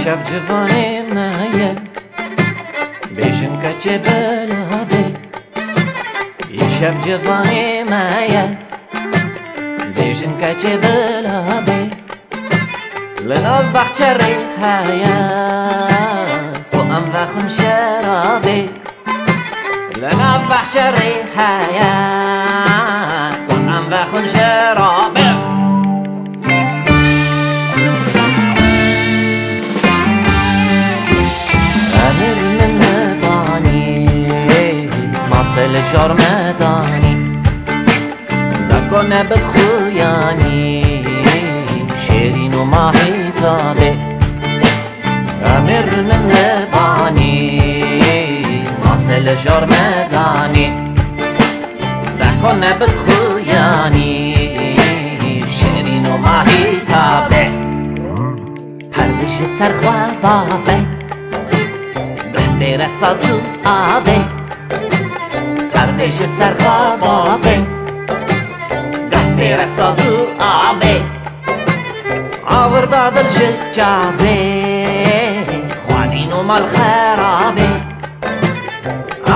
İşev civanê me heye Bêjin keçê bila bê İşev civanê me heye Bêjin keçê bila bê Li nav bexçe heye û em vexun şerabê Li nav bexçe heye û em vexun şerabê Mase şerabê danî Deko nebit xuyanî Şêrîn û mahî tabê Awir banî Mase şerabê danî Deko nebit xuyanî Şêrîn û mahî tabê Perdê ji ser xwe bavê Guhdêre saz û avê Perdê ji ser xwe bavê Guhdêre saz û avê Awir da dil ji çavê xwanîn û malxerabê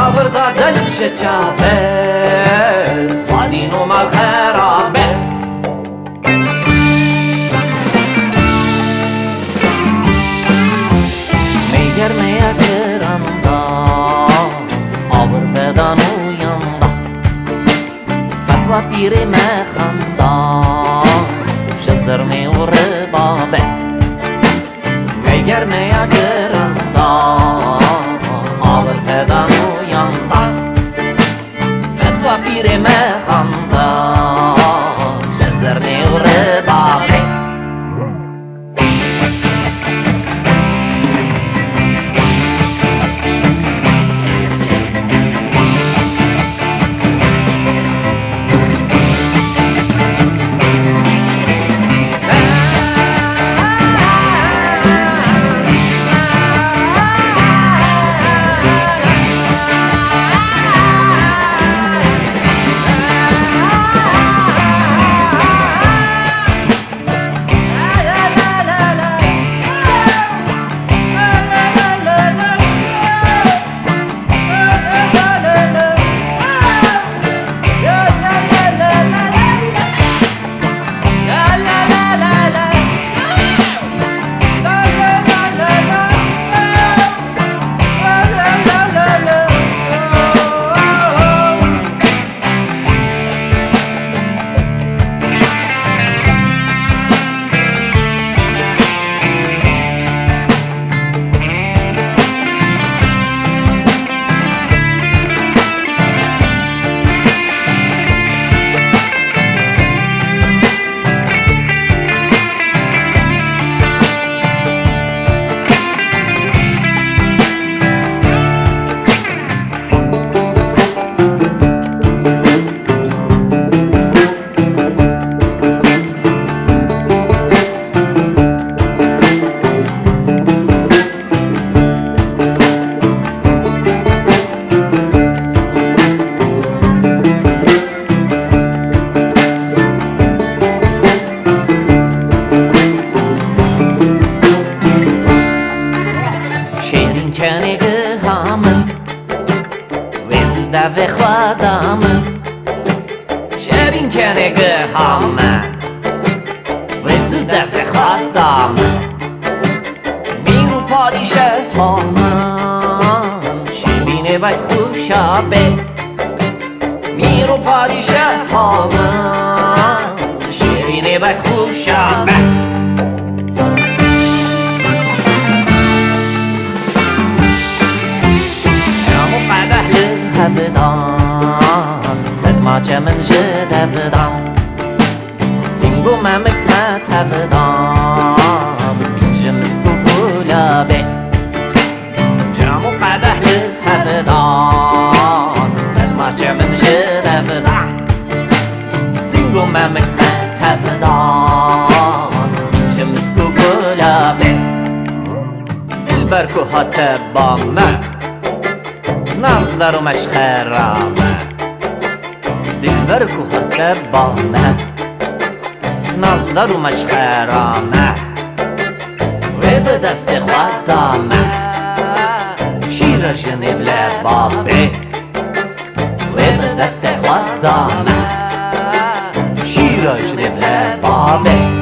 Awir da dil ji çavê xwanîn û malxerabê Mêgermeya giranda Awir vedan û yanda Fetweya Pîrê Mexan ji zirmê û ribabê Mêgermeya giranda Awir vedan û yanda Fetweya Pîrê Mexan ji zirmê û ribabê tabê xwedame Şêrîn Cegerxwîn Vê zû devê xwedame Mîr û padîşehaman Şîrînê vexuşabê Mîr û padîşehaman Şîrînê vexuşabê Şam û qede تفدان سد ماچه من جد افدان سینگو ممک ما تفدان بینجم سکو گلابه جامو قدح لتفدان سد ماچه من جد افدان سینگو ممک ما تفدان بینجم سکو گلابه دلبر کو هاته با من نازدار و خرامه دلبر کو هاته با من نازدار و خرامه و به دست خودامه شیرا جنیو لبابه و به دست خودامه شیرا جنیو لبابه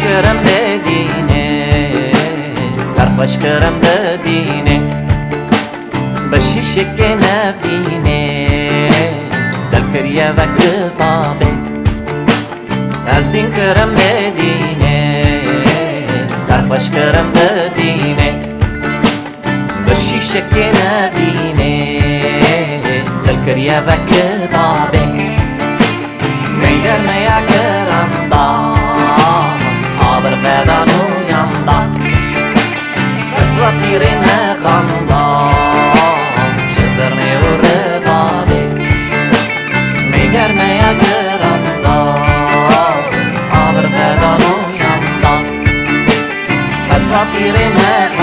کرم دینه سرخوش کرم دینه بشیشه که نفینه دل کریه و کتابه از دین کرم دینه سرخوش کرم دینه بشیشه که نفینه دل کریه و کتابه میگر میا کرم فدان و یاندا فتویا پیری مخاندا شزرنی و ربابی میگر میا گراندا آبر فدان و یاندا فتویا پیری مخاندا